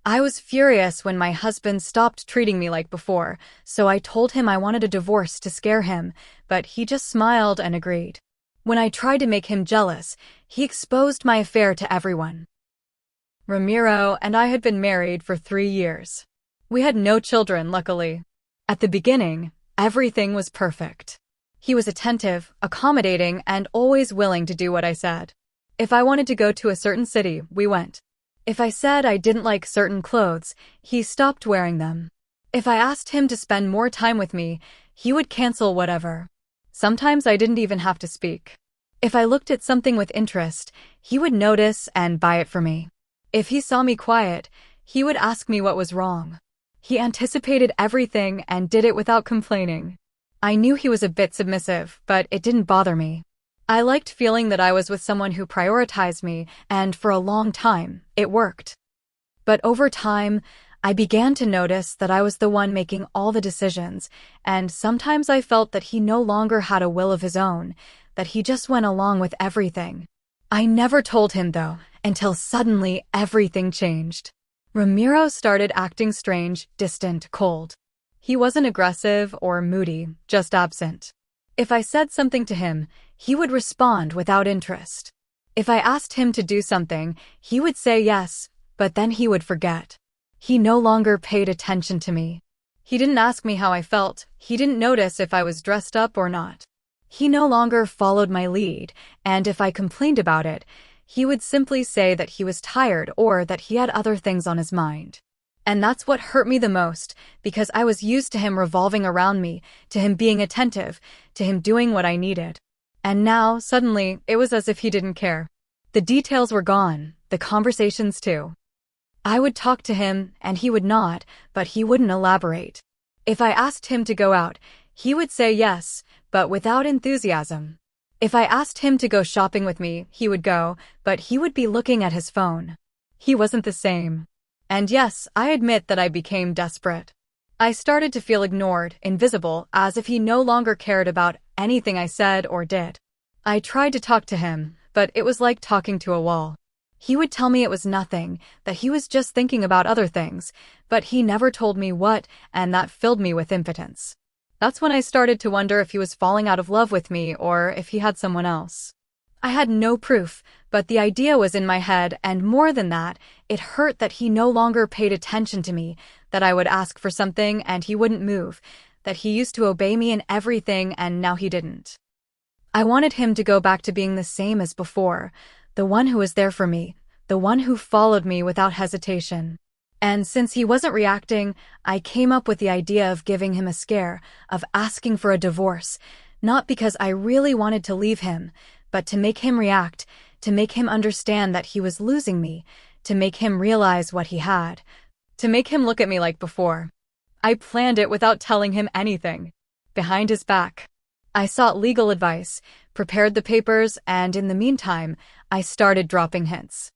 I was furious when my husband stopped treating me like before, so I told him I wanted a divorce to scare him, but he just smiled and agreed. When I tried to make him jealous, he exposed my affair to everyone. Ramiro and I had been married for 3 years. We had no children, luckily. At the beginning, everything was perfect. He was attentive, accommodating, and always willing to do what I said. If I wanted to go to a certain city, we went. If I said I didn't like certain clothes, he stopped wearing them. If I asked him to spend more time with me, he would cancel whatever. Sometimes I didn't even have to speak. If I looked at something with interest, he would notice and buy it for me. If he saw me quiet, he would ask me what was wrong. He anticipated everything and did it without complaining. I knew he was a bit submissive, but it didn't bother me. I liked feeling that I was with someone who prioritized me, and for a long time, it worked. But over time, I began to notice that I was the one making all the decisions, and sometimes I felt that he no longer had a will of his own, that he just went along with everything. I never told him, though, until suddenly everything changed. Ramiro started acting strange, distant, cold. He wasn't aggressive or moody, just absent. If I said something to him, he would respond without interest. If I asked him to do something, he would say yes, but then he would forget. He no longer paid attention to me. He didn't ask me how I felt. He didn't notice if I was dressed up or not. He no longer followed my lead, and if I complained about it, he would simply say that he was tired or that he had other things on his mind. And that's what hurt me the most, because I was used to him revolving around me, to him being attentive, to him doing what I needed. And now, suddenly, it was as if he didn't care. The details were gone, the conversations too. I would talk to him, and he would nod, but he wouldn't elaborate. If I asked him to go out, he would say yes, but without enthusiasm. If I asked him to go shopping with me, he would go, but he would be looking at his phone. He wasn't the same. And yes, I admit that I became desperate. I started to feel ignored, invisible, as if he no longer cared about anything I said or did. I tried to talk to him, but it was like talking to a wall. He would tell me it was nothing, that he was just thinking about other things, but he never told me what, and that filled me with impotence. That's when I started to wonder if he was falling out of love with me or if he had someone else. I had no proof, but the idea was in my head, and more than that, it hurt that he no longer paid attention to me, that I would ask for something and he wouldn't move, that he used to obey me in everything and now he didn't. I wanted him to go back to being the same as before, the one who was there for me, the one who followed me without hesitation. And since he wasn't reacting, I came up with the idea of giving him a scare, of asking for a divorce, not because I really wanted to leave him, but to make him react, to make him understand that he was losing me, to make him realize what he had, to make him look at me like before. I planned it without telling him anything. Behind his back. I sought legal advice, prepared the papers, and in the meantime, I started dropping hints.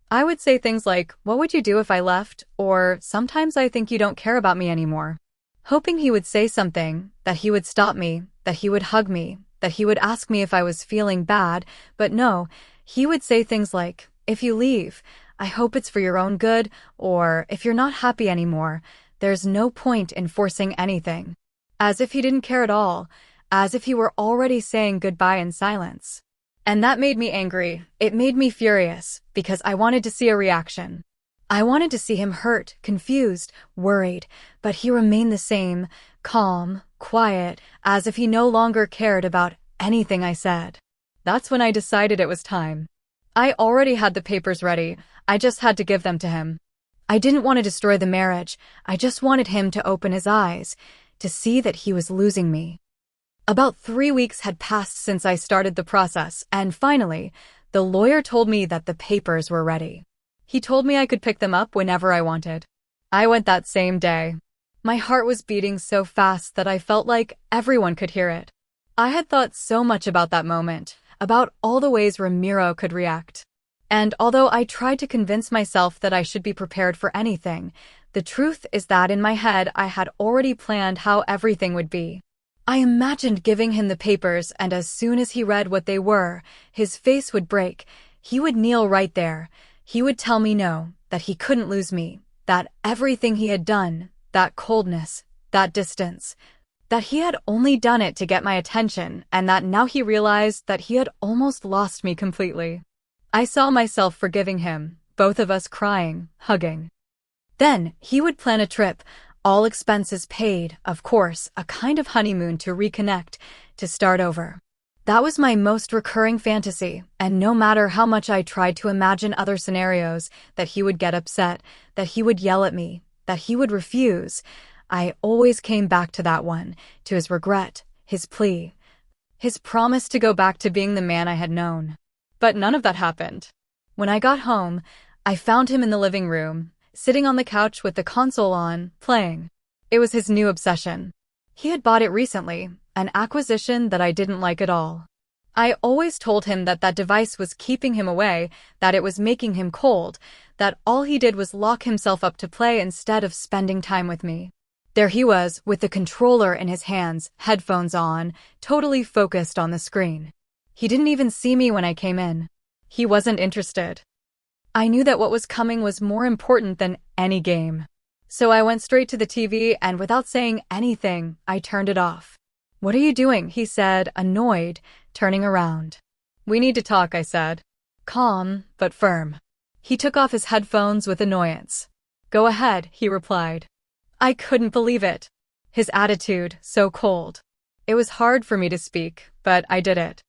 I would say things like, "What would you do if I left?" Or, "Sometimes I think you don't care about me anymore." Hoping he would say something, that he would stop me, that he would hug me, that he would ask me if I was feeling bad, but no, he would say things like, "If you leave, I hope it's for your own good," or, "If you're not happy anymore, there's no point in forcing anything." As if he didn't care at all, as if he were already saying goodbye in silence. And that made me angry. It made me furious, because I wanted to see a reaction. I wanted to see him hurt, confused, worried, but he remained the same, calm, quiet, as if he no longer cared about anything I said. That's when I decided it was time. I already had the papers ready, I just had to give them to him. I didn't want to destroy the marriage, I just wanted him to open his eyes, to see that he was losing me. About 3 weeks had passed since I started the process, and finally, the lawyer told me that the papers were ready. He told me I could pick them up whenever I wanted. I went that same day. My heart was beating so fast that I felt like everyone could hear it. I had thought so much about that moment, about all the ways Ramiro could react. And although I tried to convince myself that I should be prepared for anything, the truth is that in my head I had already planned how everything would be. I imagined giving him the papers, and as soon as he read what they were, his face would break. He would kneel right there. He would tell me no, that he couldn't lose me, that everything he had done, that coldness, that distance, that he had only done it to get my attention, and that now he realized that he had almost lost me completely. I saw myself forgiving him, both of us crying, hugging. Then he would plan a trip, all expenses paid, of course, a kind of honeymoon to reconnect, to start over. That was my most recurring fantasy, and no matter how much I tried to imagine other scenarios, that he would get upset, that he would yell at me, that he would refuse, I always came back to that one, to his regret, his plea, his promise to go back to being the man I had known. But none of that happened. When I got home, I found him in the living room, sitting on the couch with the console on, playing. It was his new obsession. He had bought it recently, an acquisition that I didn't like at all. I always told him that that device was keeping him away, that it was making him cold, that all he did was lock himself up to play instead of spending time with me. There he was, with the controller in his hands, headphones on, totally focused on the screen. He didn't even see me when I came in. He wasn't interested. I knew that what was coming was more important than any game. So I went straight to the TV and without saying anything, I turned it off. "What are you doing?" he said, annoyed, turning around. "We need to talk," I said. Calm, but firm. He took off his headphones with annoyance. "Go ahead," he replied. I couldn't believe it. His attitude, so cold. It was hard for me to speak, but I did it.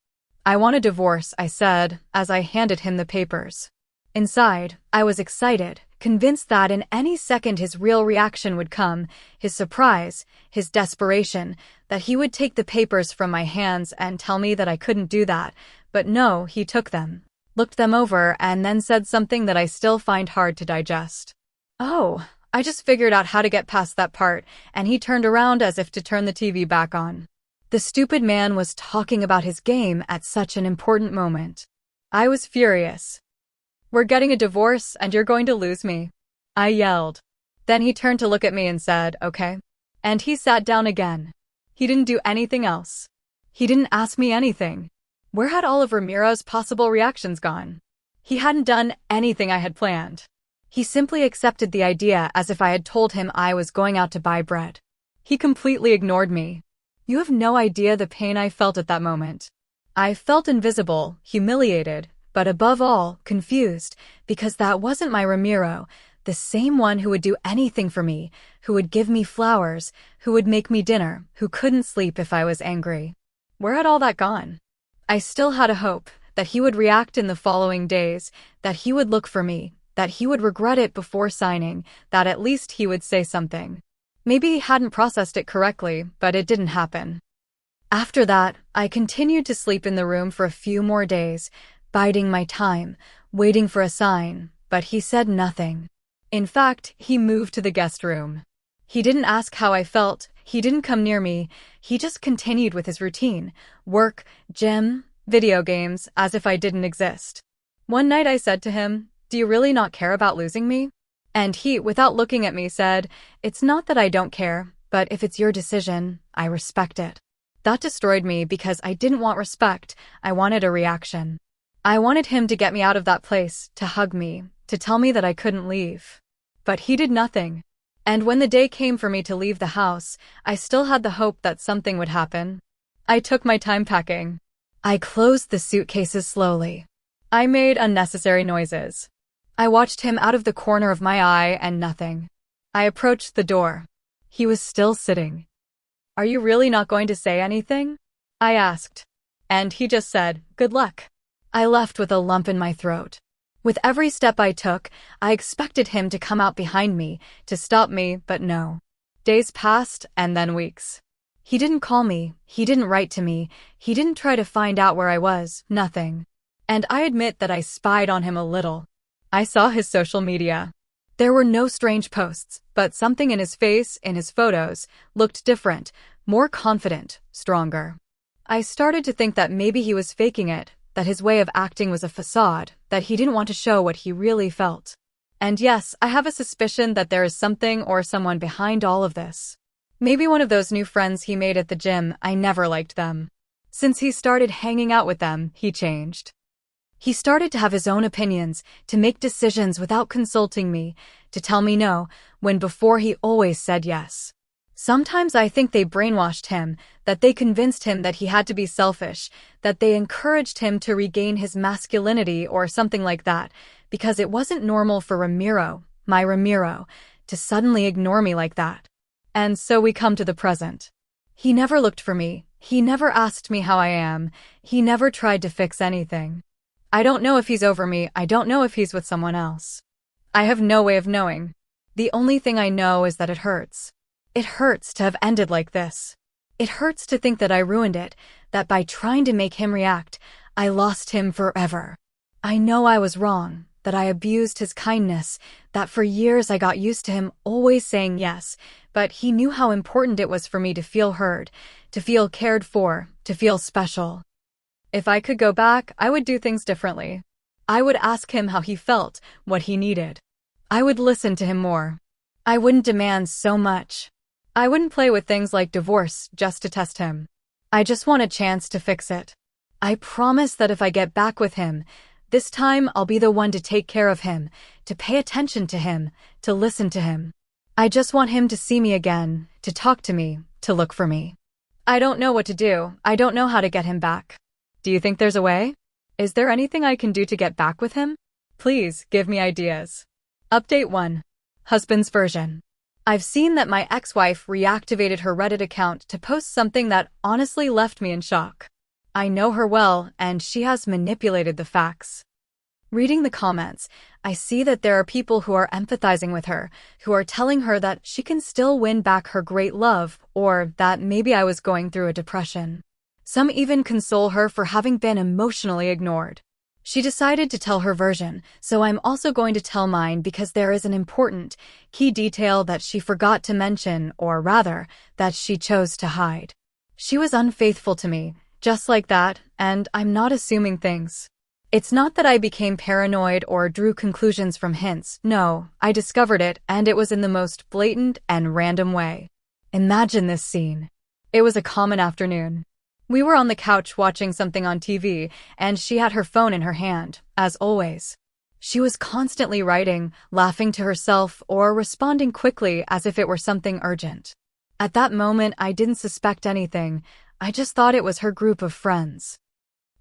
"I want a divorce," I said, as I handed him the papers. Inside, I was excited, convinced that in any second his real reaction would come, his surprise, his desperation, that he would take the papers from my hands and tell me that I couldn't do that. But no, he took them, looked them over, and then said something that I still find hard to digest. "Oh, I just figured out how to get past that part," and he turned around as if to turn the TV back on. The stupid man was talking about his game at such an important moment. I was furious. "We're getting a divorce and you're going to lose me," I yelled. Then he turned to look at me and said, "Okay." And he sat down again. He didn't do anything else. He didn't ask me anything. Where had all of Ramiro's possible reactions gone? He hadn't done anything I had planned. He simply accepted the idea as if I had told him I was going out to buy bread. He completely ignored me. You have no idea the pain I felt at that moment. I felt invisible, humiliated, but above all, confused, because that wasn't my Ramiro, the same one who would do anything for me, who would give me flowers, who would make me dinner, who couldn't sleep if I was angry. Where had all that gone? I still had a hope that he would react in the following days, that he would look for me, that he would regret it before signing, that at least he would say something. Maybe he hadn't processed it correctly, but it didn't happen. After that, I continued to sleep in the room for a few more days, biding my time, waiting for a sign, but he said nothing. In fact, he moved to the guest room. He didn't ask how I felt, he didn't come near me, he just continued with his routine, work, gym, video games, as if I didn't exist. One night I said to him, "Do you really not care about losing me?" And he, without looking at me, said, "It's not that I don't care, but if it's your decision, I respect it." That destroyed me because I didn't want respect, I wanted a reaction. I wanted him to get me out of that place, to hug me, to tell me that I couldn't leave. But he did nothing. And when the day came for me to leave the house, I still had the hope that something would happen. I took my time packing. I closed the suitcases slowly. I made unnecessary noises. I watched him out of the corner of my eye and nothing. I approached the door. He was still sitting. "Are you really not going to say anything?" I asked. And he just said, "Good luck." I left with a lump in my throat. With every step I took, I expected him to come out behind me, to stop me, but no. Days passed, and then weeks. He didn't call me, he didn't write to me, he didn't try to find out where I was, nothing. And I admit that I spied on him a little. I saw his social media. There were no strange posts, but something in his face, in his photos, looked different, more confident, stronger. I started to think that maybe he was faking it, that his way of acting was a facade, that he didn't want to show what he really felt. And yes, I have a suspicion that there is something or someone behind all of this. Maybe one of those new friends he made at the gym. I never liked them. Since he started hanging out with them, he changed. He started to have his own opinions, to make decisions without consulting me, to tell me no, when before he always said yes. Sometimes I think they brainwashed him, that they convinced him that he had to be selfish, that they encouraged him to regain his masculinity or something like that, because it wasn't normal for Ramiro, my Ramiro, to suddenly ignore me like that. And so we come to the present. He never looked for me, he never asked me how I am, he never tried to fix anything. I don't know if he's over me, I don't know if he's with someone else. I have no way of knowing. The only thing I know is that it hurts. It hurts to have ended like this. It hurts to think that I ruined it, that by trying to make him react, I lost him forever. I know I was wrong, that I abused his kindness, that for years I got used to him always saying yes, but he knew how important it was for me to feel heard, to feel cared for, to feel special. If I could go back, I would do things differently. I would ask him how he felt, what he needed. I would listen to him more. I wouldn't demand so much. I wouldn't play with things like divorce just to test him. I just want a chance to fix it. I promise that if I get back with him, this time I'll be the one to take care of him, to pay attention to him, to listen to him. I just want him to see me again, to talk to me, to look for me. I don't know what to do. I don't know how to get him back. Do you think there's a way? Is there anything I can do to get back with him? Please give me ideas. Update 1. Husband's version. I've seen that my ex-wife reactivated her Reddit account to post something that honestly left me in shock. I know her well, and she has manipulated the facts. Reading the comments, I see that there are people who are empathizing with her, who are telling her that she can still win back her great love, or that maybe I was going through a depression. Some even console her for having been emotionally ignored. She decided to tell her version, so I'm also going to tell mine because there is an important, key detail that she forgot to mention, or rather, that she chose to hide. She was unfaithful to me, just like that, and I'm not assuming things. It's not that I became paranoid or drew conclusions from hints. No, I discovered it, and it was in the most blatant and random way. Imagine this scene. It was a common afternoon. We were on the couch watching something on TV, and she had her phone in her hand, as always. She was constantly writing, laughing to herself, or responding quickly as if it were something urgent. At that moment, I didn't suspect anything. I just thought it was her group of friends.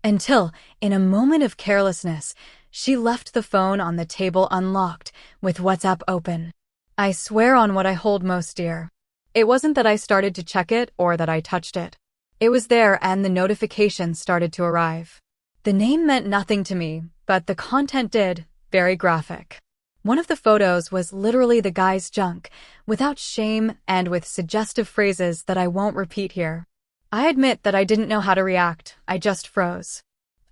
Until, in a moment of carelessness, she left the phone on the table unlocked, with WhatsApp open. I swear on what I hold most dear. It wasn't that I started to check it or that I touched it. It was there and the notifications started to arrive. The name meant nothing to me, but the content did, very graphic. One of the photos was literally the guy's junk, without shame and with suggestive phrases that I won't repeat here. I admit that I didn't know how to react, I just froze.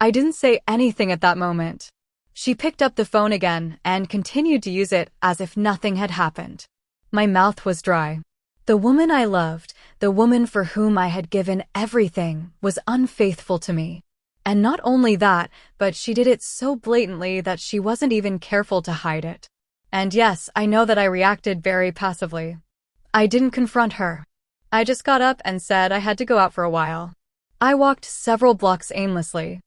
I didn't say anything at that moment. She picked up the phone again and continued to use it as if nothing had happened. My mouth was dry. The woman I loved, the woman for whom I had given everything, was unfaithful to me. And not only that, but she did it so blatantly that she wasn't even careful to hide it. And yes, I know that I reacted very passively. I didn't confront her. I just got up and said I had to go out for a while. I walked several blocks aimlessly.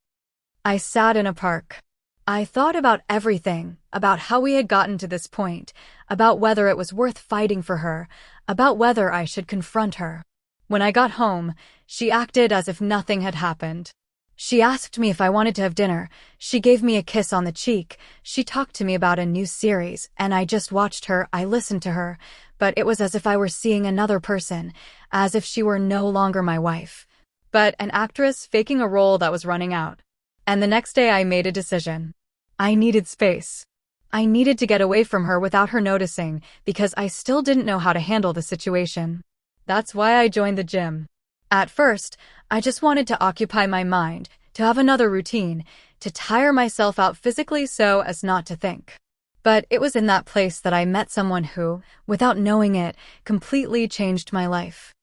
I sat in a park. I thought about everything, about how we had gotten to this point, about whether it was worth fighting for her, about whether I should confront her. When I got home, she acted as if nothing had happened. She asked me if I wanted to have dinner, she gave me a kiss on the cheek, she talked to me about a new series, and I just watched her, I listened to her, but it was as if I were seeing another person, as if she were no longer my wife, but an actress faking a role that was running out. And the next day I made a decision. I needed space. I needed to get away from her without her noticing, because I still didn't know how to handle the situation. That's why I joined the gym. At first, I just wanted to occupy my mind, to have another routine, to tire myself out physically so as not to think. But it was in that place that I met someone who, without knowing it, completely changed my life.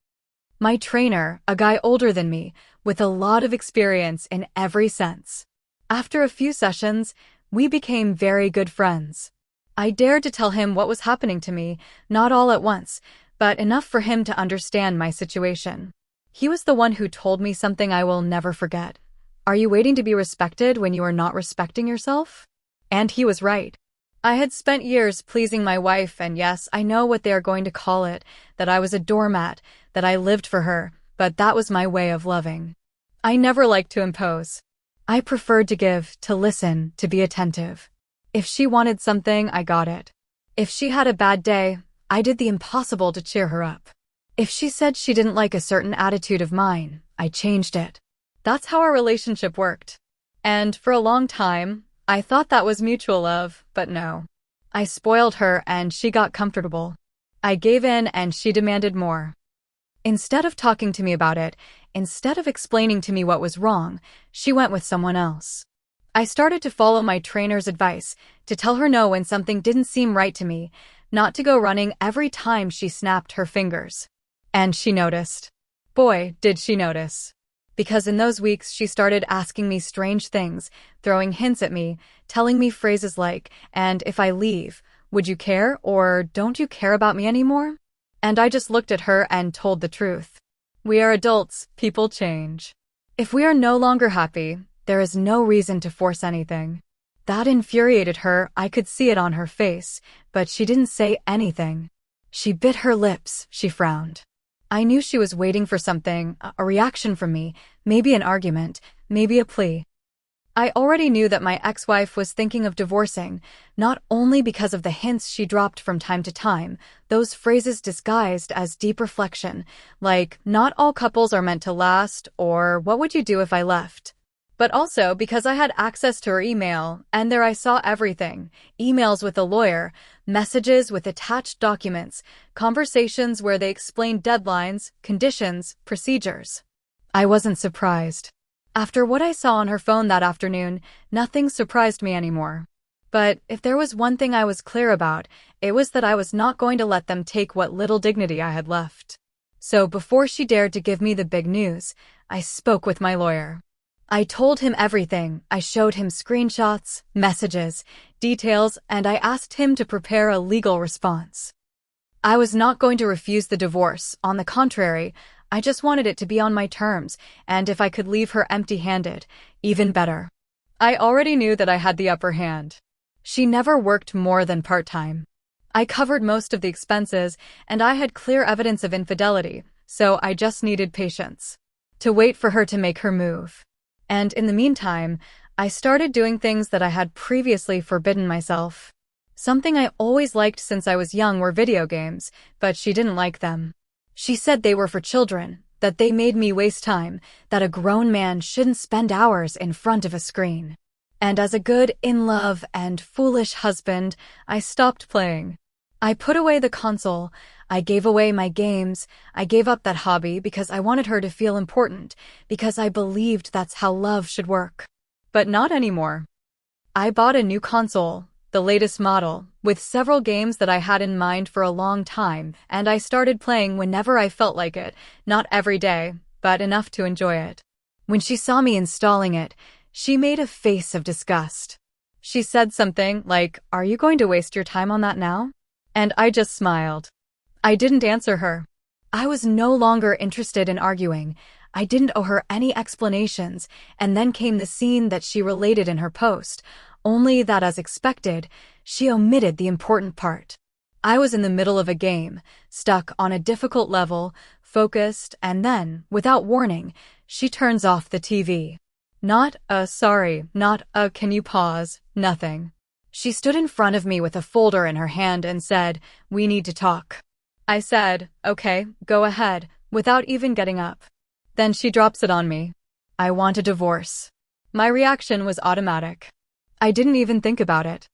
My trainer, a guy older than me, with a lot of experience in every sense. After a few sessions, we became very good friends. I dared to tell him what was happening to me, not all at once, but enough for him to understand my situation. He was the one who told me something I will never forget. Are you waiting to be respected when you are not respecting yourself? And he was right. I had spent years pleasing my wife, and yes, I know what they are going to call it, that I was a doormat, that I lived for her, but that was my way of loving. I never liked to impose. I preferred to give, to listen, to be attentive. If she wanted something, I got it. If she had a bad day, I did the impossible to cheer her up. If she said she didn't like a certain attitude of mine, I changed it. That's how our relationship worked. And for a long time, I thought that was mutual love, but no. I spoiled her and she got comfortable. I gave in and she demanded more. Instead of talking to me about it, instead of explaining to me what was wrong, she went with someone else. I started to follow my trainer's advice, to tell her no when something didn't seem right to me, not to go running every time she snapped her fingers. And she noticed. Boy, did she notice. Because in those weeks she started asking me strange things, throwing hints at me, telling me phrases like, "And if I leave, would you care, or don't you care about me anymore?" And I just looked at her and told the truth. We are adults, people change. If we are no longer happy, there is no reason to force anything. That infuriated her, I could see it on her face, but she didn't say anything. She bit her lips, she frowned. I knew she was waiting for something, a reaction from me, maybe an argument, maybe a plea. I already knew that my ex-wife was thinking of divorcing, not only because of the hints she dropped from time to time, those phrases disguised as deep reflection, like, "Not all couples are meant to last," or "What would you do if I left?" But also because I had access to her email, and there I saw everything. Emails with a lawyer, messages with attached documents, conversations where they explained deadlines, conditions, procedures. I wasn't surprised. After what I saw on her phone that afternoon, nothing surprised me anymore. But if there was one thing I was clear about, it was that I was not going to let them take what little dignity I had left. So before she dared to give me the big news, I spoke with my lawyer. I told him everything. I showed him screenshots, messages, details, and I asked him to prepare a legal response. I was not going to refuse the divorce. On the contrary, I just wanted it to be on my terms, and if I could leave her empty-handed, even better. I already knew that I had the upper hand. She never worked more than part-time. I covered most of the expenses, and I had clear evidence of infidelity, so I just needed patience. To wait for her to make her move. And in the meantime, I started doing things that I had previously forbidden myself. Something I always liked since I was young were video games, but she didn't like them. She said they were for children, that they made me waste time, that a grown man shouldn't spend hours in front of a screen. And as a good, in-love, and foolish husband, I stopped playing. I put away the console, I gave away my games, I gave up that hobby because I wanted her to feel important, because I believed that's how love should work. But not anymore. I bought a new console, the latest model, with several games that I had in mind for a long time, and I started playing whenever I felt like it, not every day, but enough to enjoy it. When she saw me installing it, she made a face of disgust. She said something like, "Are you going to waste your time on that now?" And I just smiled. I didn't answer her. I was no longer interested in arguing. I didn't owe her any explanations, and then came the scene that she related in her post, only that, as expected, she omitted the important part. I was in the middle of a game, stuck on a difficult level, focused, and then, without warning, she turns off the TV. Not a "sorry," not a "can you pause," nothing. She stood in front of me with a folder in her hand and said, "We need to talk." I said, "Okay, go ahead," without even getting up. Then she drops it on me. "I want a divorce." My reaction was automatic. I didn't even think about it.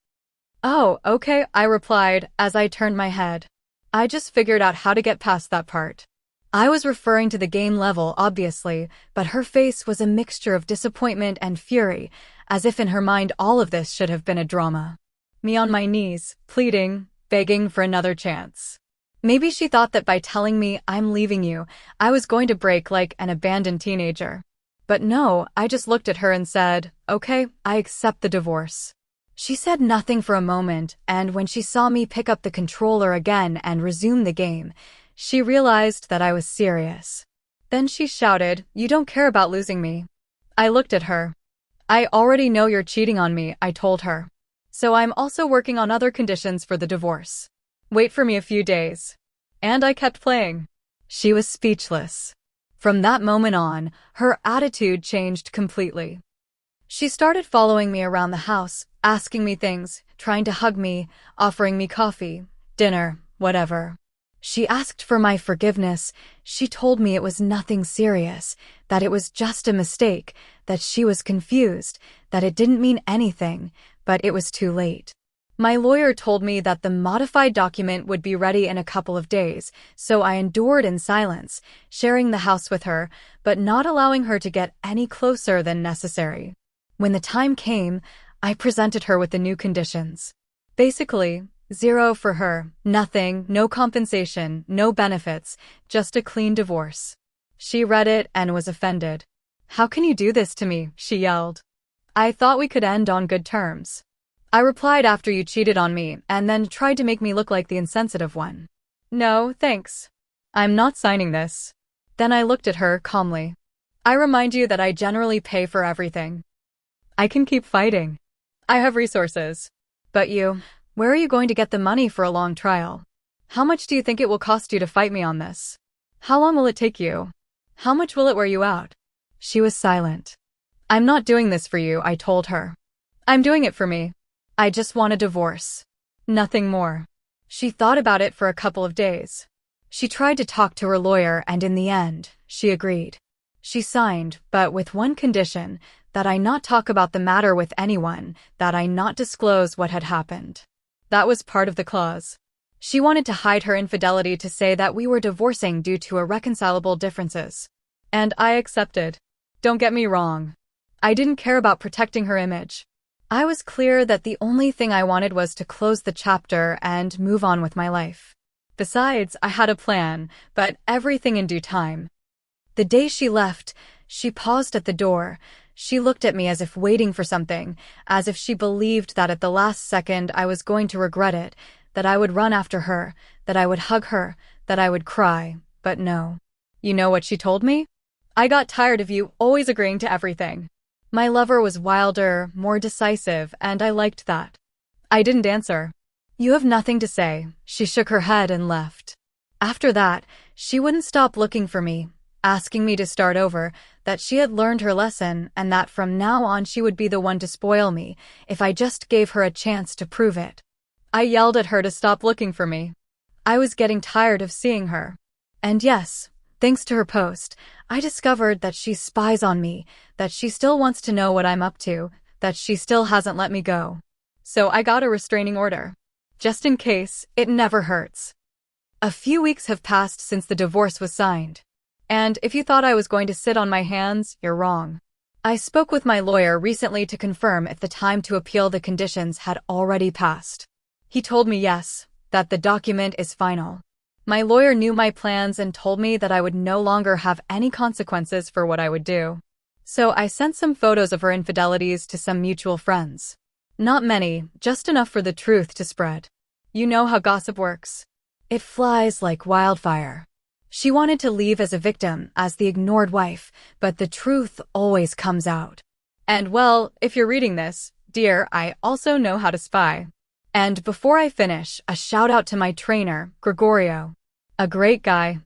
"Oh, okay," I replied as I turned my head. I just figured out how to get past that part. I was referring to the game level, obviously, but her face was a mixture of disappointment and fury, as if in her mind all of this should have been a drama. Me on my knees, pleading, begging for another chance. Maybe she thought that by telling me "I'm leaving you," I was going to break like an abandoned teenager. But no, I just looked at her and said, "Okay, I accept the divorce." She said nothing for a moment, and when she saw me pick up the controller again and resume the game, she realized that I was serious. Then she shouted, "You don't care about losing me." I looked at her. "I already know you're cheating on me," I told her. So I'm also working on other conditions for the divorce. Wait for me a few days. And I kept playing. She was speechless. From that moment on, her attitude changed completely. She started following me around the house, asking me things, trying to hug me, offering me coffee, dinner, whatever. She asked for my forgiveness. She told me it was nothing serious, that it was just a mistake, that she was confused, that it didn't mean anything, but it was too late. My lawyer told me that the modified document would be ready in a couple of days, so I endured in silence, sharing the house with her, but not allowing her to get any closer than necessary. When the time came, I presented her with the new conditions. Basically, 0 for her, nothing, no compensation, no benefits, just a clean divorce. She read it and was offended. "How can you do this to me?" she yelled. "I thought we could end on good terms." I replied after you cheated on me and then tried to make me look like the insensitive one. "No, thanks. I'm not signing this." Then I looked at her calmly. "I remind you that I generally pay for everything. I can keep fighting. I have resources. But you, where are you going to get the money for a long trial? How much do you think it will cost you to fight me on this? How long will it take you? How much will it wear you out?" She was silent. "I'm not doing this for you," I told her. "I'm doing it for me. I just want a divorce. Nothing more." She thought about it for a couple of days. She tried to talk to her lawyer and in the end, she agreed. She signed, but with one condition, that I not talk about the matter with anyone, that I not disclose what had happened. That was part of the clause. She wanted to hide her infidelity to say that we were divorcing due to irreconcilable differences. And I accepted. Don't get me wrong. I didn't care about protecting her image. I was clear that the only thing I wanted was to close the chapter and move on with my life. Besides, I had a plan, but everything in due time. The day she left, she paused at the door. She looked at me as if waiting for something, as if she believed that at the last second I was going to regret it, that I would run after her, that I would hug her, that I would cry, but no. You know what she told me? "I got tired of you always agreeing to everything." My lover was wilder, more decisive, and I liked that. I didn't answer. "You have nothing to say." She shook her head and left. After that, she wouldn't stop looking for me, asking me to start over, that she had learned her lesson and that from now on she would be the one to spoil me if I just gave her a chance to prove it. I yelled at her to stop looking for me. I was getting tired of seeing her. And yes, thanks to her post, I discovered that she spies on me, that she still wants to know what I'm up to, that she still hasn't let me go. So I got a restraining order. Just in case, it never hurts. A few weeks have passed since the divorce was signed. And if you thought I was going to sit on my hands, you're wrong. I spoke with my lawyer recently to confirm if the time to appeal the conditions had already passed. He told me yes, that the document is final. My lawyer knew my plans and told me that I would no longer have any consequences for what I would do. So I sent some photos of her infidelities to some mutual friends. Not many, just enough for the truth to spread. You know how gossip works. It flies like wildfire. She wanted to leave as a victim, as the ignored wife, but the truth always comes out. And well, if you're reading this, dear, I also know how to spy. And before I finish, a shout out to my trainer, Gregorio. A great guy,